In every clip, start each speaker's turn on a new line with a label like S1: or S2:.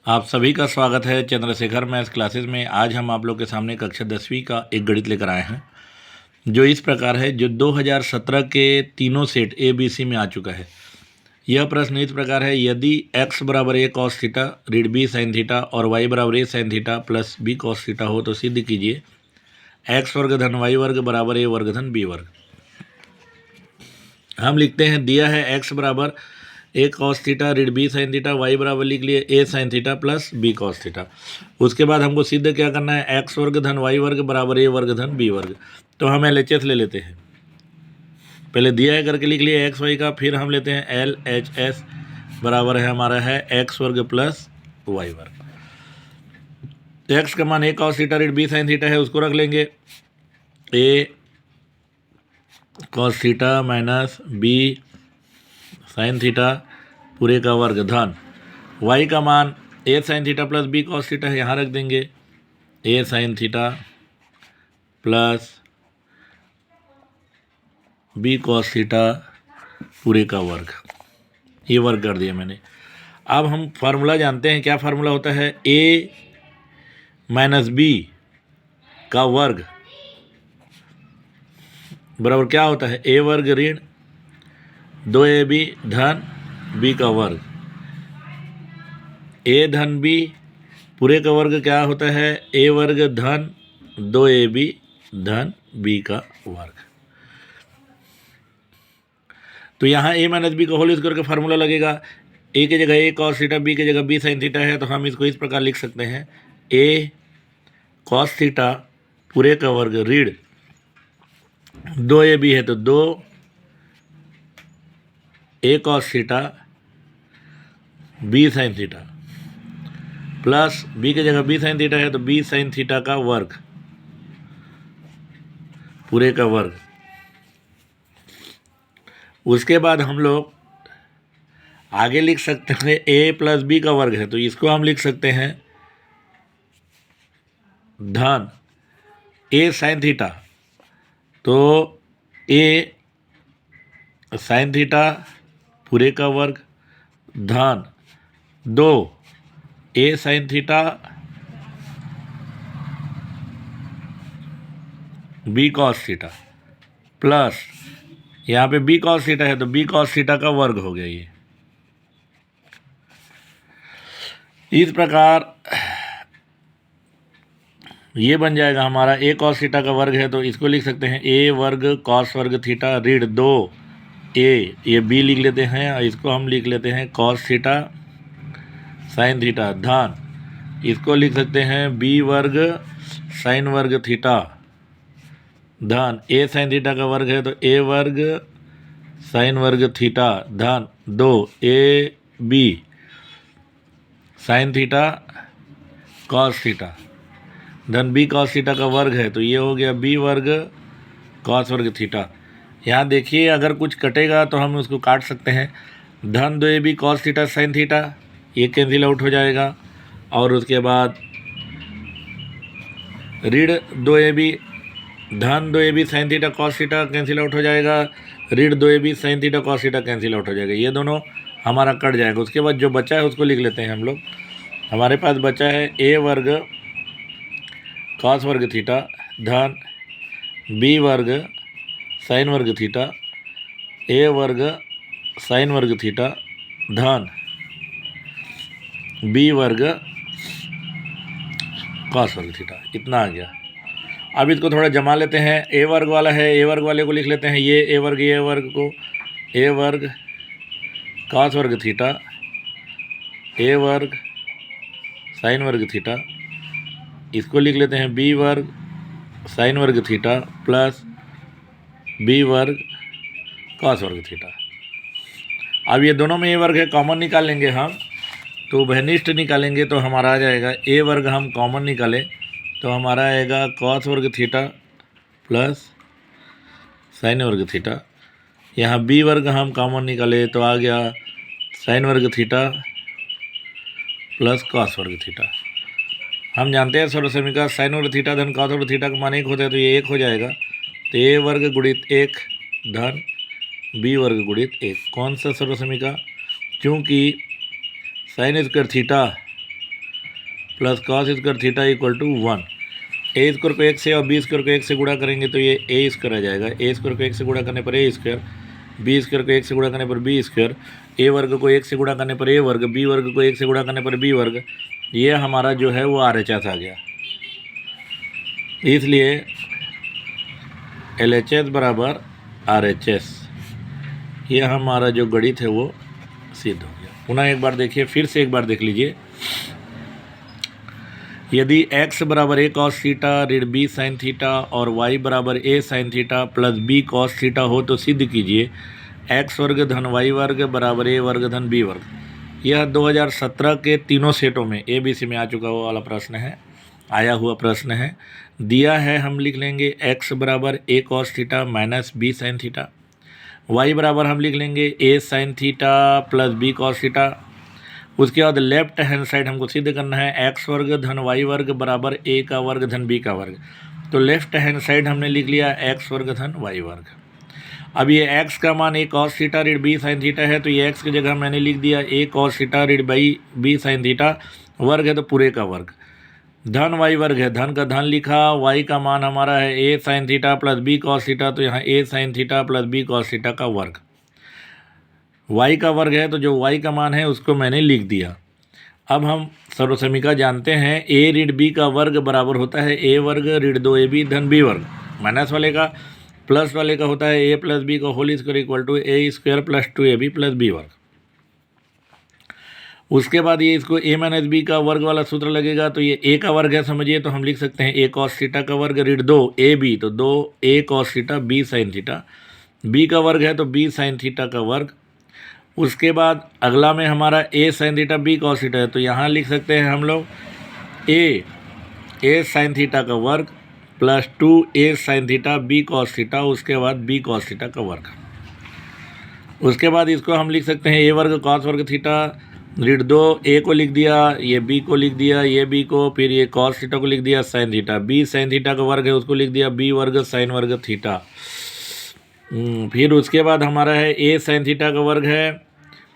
S1: आप सभी का स्वागत है चंद्रशेखर मैथ्स क्लासेस में। आज हम आप लोग के सामने कक्षा 10वीं का एक गणित लेकर आए हैं जो इस प्रकार है, जो 2017 के तीनों सेट ए बी सी में आ चुका है। यह प्रश्न इस प्रकार है, यदि x बराबर a cos थीटा ऋण b sin थीटा और y बराबर a sin theta plus b cos theta हो तो सिद्ध कीजिए x वर्ग धन y वर्ग बराबर a वर्ग धन b वर्ग। हम लिखते हैं, दिया है x बराबर a cos थीटा ऋण b sin थीटा, y बराबर लिख लिए a sin theta plus b cos theta. उसके बाद हमको सिद्ध क्या करना है, x वर्ग धन y वर्ग बराबर a वर्ग धन b वर्ग। तो हम LHS ले लेते हैं, पहले दिया है करके लिख लिए एक्स वाई का, फिर हम लेते हैं LHS बराबर है हमारा है एक्स वर्ग प्लस वाई वर्ग। एक्स का मान a cos थीटा ऋण b sin थीटा है, उसको रख लेंगे a cos theta minus b sin theta पूरे का वर्ग धन y का मान a sin theta plus b cos theta है, यहाँ रख देंगे a sin theta plus b cos theta पूरे का वर्ग। ये वर्ग कर दिया मैंने। अब हम फार्मूला जानते हैं, क्या फार्मूला होता है, a माइनस b का वर्ग बराबर क्या होता है, a वर्ग ऋण 2ab धन b का वर्ग। a धन b पूरे का वर्ग क्या होता है, a वर्ग धन 2ab धन b का वर्ग। तो यहाँ a माइनस बी का होल स्क्वायर का फार्मूला लगेगा। a की जगह a cos थीटा, b की जगह b sin थीटा है, तो हम इसको इस प्रकार लिख सकते हैं, a cos थीटा पूरे का वर्ग ऋण 2ab है तो 2 a cos theta b sin theta plus b की जगह b sin थीटा है तो b sin थीटा का वर्ग पूरे का वर्ग। उसके बाद हम लोग आगे लिख सकते हैं a प्लस बी का वर्ग है, तो इसको हम लिख सकते हैं धन a sin थीटा, तो a sin थीटा पूरे का वर्ग धन 2 a sin theta b cos theta plus यहाँ पे b cos थीटा है तो b cos थीटा का वर्ग हो गया। ये इस प्रकार ये बन जाएगा हमारा a cos थीटा का वर्ग है, तो इसको लिख सकते हैं a वर्ग cos वर्ग थीटा ऋण 2 a, ये b लिख लेते हैं और इसको हम लिख लेते हैं cos थीटा sin थीटा धन इसको लिख सकते हैं b वर्ग sin वर्ग थीटा धन a sin थीटा का वर्ग है तो a वर्ग sin वर्ग थीटा धन 2 a b sin theta cos theta धन b cos थीटा का वर्ग है, तो ये हो गया b वर्ग cos वर्ग थीटा। यहाँ देखिए, अगर कुछ कटेगा तो हम उसको काट सकते हैं, धन 2ab cos theta sin theta ये कैंसिल आउट हो जाएगा, और उसके बाद ऋण 2ab धन 2ab sin theta cos theta cancel out हो जाएगा, ऋण 2ab sin theta cos theta cancel out हो जाएगा, ये दोनों हमारा कट जाएगा। उसके बाद जो बचा है उसको लिख लेते हैं हम लोग। हमारे पास बचा है a वर्ग cos वर्ग थीटा धन b वर्ग sin वर्ग थीटा a वर्ग sin वर्ग थीटा धन b वर्ग cos वर्ग थीटा। इतना आ गया। अब इसको थोड़ा जमा लेते हैं, a वर्ग वाला है, a वर्ग वाले को लिख लेते हैं ये a वर्ग को a वर्ग cos वर्ग थीटा a वर्ग sin वर्ग थीटा, इसको लिख लेते हैं b वर्ग sin वर्ग थीटा प्लस b वर्ग cos वर्ग थीटा। अब ये दोनों में a वर्ग है, कॉमन निकाल लेंगे हम, तो उभयनिष्ठ निकालेंगे तो हमारा आ जाएगा a वर्ग हम कॉमन निकालें तो हमारा आएगा cos वर्ग थीटा प्लस sin वर्ग थीटा। यहाँ b वर्ग हम कॉमन निकाले तो आ गया sin वर्ग थीटा प्लस cos वर्ग थीटा। हम जानते हैं सर्व समीकरण sin वर्ग थीटा धन cos वर्ग थीटा का मान 1 होता है, तो ये 1 हो जाएगा, तो a वर्ग गुणित 1 धन b वर्ग गुणित 1। कौन सा सर्व समीकरण, क्योंकि sin square theta plus cos square theta equal to 1। A square को 1 से और बी स्क्वायर को 1 से गुणा करेंगे तो ये ए स्क्वायर आ जाएगा। ए स्क्वायर को 1 से गुणा करने पर ए स्क्वायर, बी स्क्वायर को 1 से गुणा करने पर बी स्क्वायर, ए वर्ग को 1 से गुणा करने पर ए वर्ग, बी वर्ग को 1 से गुणा करने पर बी वर्ग। ये हमारा जो है वो RHS आ गया। इसलिए LHS बराबर RHS, ये हमारा जो गणित है वो सिद्ध हो गया। पुनः एक बार देखिए, फिर से एक बार देख लीजिए। यदि x बराबर a cos थीटा ऋण b sin थीटा और y बराबर a sin theta plus b cos theta हो तो सिद्ध कीजिए x वर्ग धन y वर्ग बराबर a वर्ग धन b वर्ग। यह 2017 के तीनों सेटों में ABC में आ चुका हुआ वाला प्रश्न है, आया हुआ प्रश्न है। दिया है, हम लिख लेंगे x बराबर a cos theta minus b sin theta, y बराबर हम लिख लेंगे a sin theta plus b cos theta. उसके बाद लेफ्ट हैंड साइड हमको सिद्ध करना है x वर्ग धन y वर्ग बराबर a का वर्ग धन b का वर्ग। तो लेफ्ट हैंड साइड हमने लिख लिया x वर्ग धन y वर्ग। अब ये x का मान a cos थीटा ऋण b sin थीटा है, तो ये x की जगह मैंने लिख दिया a cos थीटा ऋण b sin थीटा, वर्ग है तो पूरे का वर्ग, धन y वर्ग है, धन का धन लिखा, y का मान हमारा है a sin theta plus b cos theta, तो यहाँ a sin theta plus b cos theta का वर्ग। y का वर्ग है तो जो y का मान है उसको मैंने लिख दिया। अब हम सर्वसमीका जानते हैं, a ऋण b का वर्ग बराबर होता है a वर्ग ऋण 2ab धन b वर्ग, माइनस वाले का प्लस वाले का होता है a प्लस b का whole square equal to a square plus 2ab plus b वर्ग। उसके बाद ये इसको a माइनस b का वर्ग वाला सूत्र लगेगा, तो ये a का वर्ग है समझिए, तो हम लिख सकते हैं a cos थीटा का वर्ग ऋण 2ab, तो 2a cos theta b sin theta, b का वर्ग है तो b sin थीटा का वर्ग। उसके बाद अगला में हमारा a sin theta b cos theta है, तो यहाँ लिख सकते हैं हम लोग a sin थीटा का वर्ग plus 2a sin theta b cos theta, उसके बाद b cos थीटा का वर्ग। उसके बाद इसको हम लिख सकते हैं a वर्ग cos वर्ग थीटा ऋण 2, a को लिख दिया, ये b को लिख दिया, ये b को, फिर ये cos थीटा को लिख दिया sin theta, b sin theta का वर्ग है उसको लिख दिया b वर्ग sin वर्ग थीटा। फिर उसके बाद हमारा है a sin थीटा का वर्ग है,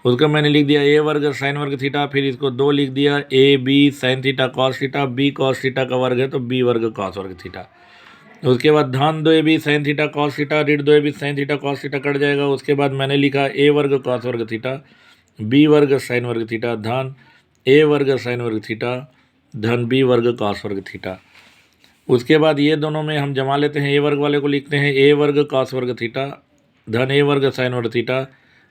S1: उसका मैंने लिख दिया a वर्ग sin वर्ग थीटा, फिर इसको 2 लिख दिया a b sin theta cos theta, b cos theta का वर्ग है तो b वर्ग cos वर्ग थीटा। उसके बाद धन 2ab sin theta cos theta ऋण 2ab sin theta cos theta cut जाएगा। उसके बाद मैंने लिखा a वर्ग cos वर्ग थीटा, b वर्ग sin वर्ग थीटा, धन a वर्ग sin वर्ग थीटा, धन b वर्ग cos वर्ग थीटा। उसके बाद ये दोनों में हम जमा लेते हैं, a वर्ग वाले को लिखते हैं a वर्ग cos वर्ग थीटा, धन a वर्ग sin वर्ग थीटा,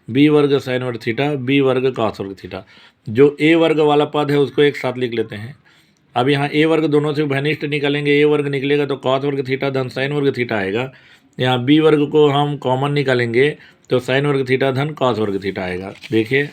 S1: b वर्ग sin वर्ग थीटा, b वर्ग cos वर्ग थीटा। जो a वर्ग वाला पद है उसको एक साथ लिख लेते हैं। अब यहाँ a वर्ग दोनों से घनिष्ठ निकालेंगे, a वर्ग निकलेगा तो cos वर्ग थीटा धन sin वर्ग थीटा आएगा। यहाँ b वर्ग को हम कॉमन निकालेंगे तो sin वर्ग थीटा धन cos वर्ग थीटा आएगा। देखिए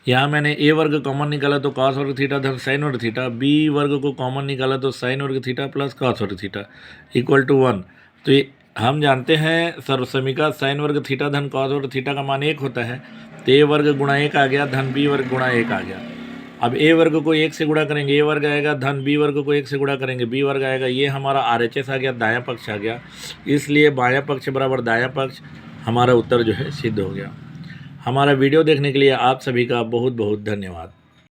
S1: यहाँ मैंने a वर्ग कॉमन निकाला तो cos वर्ग थीटा धन sin वर्ग थीटा, b वर्ग को कॉमन निकाला तो sin वर्ग थीटा प्लस cos वर्ग थीटा इक्वल टू 1। तो ये हम जानते हैं सर्वसमीका sin वर्ग थीटा धन cos वर्ग थीटा का मान 1 होता है, तो a वर्ग गुणा 1 आ गया धन b वर्ग गुणा 1 आ गया। अब a वर्ग को 1 से गुणा करेंगे a वर्ग आएगा, धन b वर्ग को 1 से गुणा करेंगे b वर्ग आएगा। ये हमारा RHS आ गया, दायां पक्ष आ गया, इसलिए बायां पक्ष बराबर दायां पक्ष, हमारा उत्तर जो है सिद्ध हो गया। हमारा वीडियो देखने के लिए आप सभी का बहुत बहुत धन्यवाद।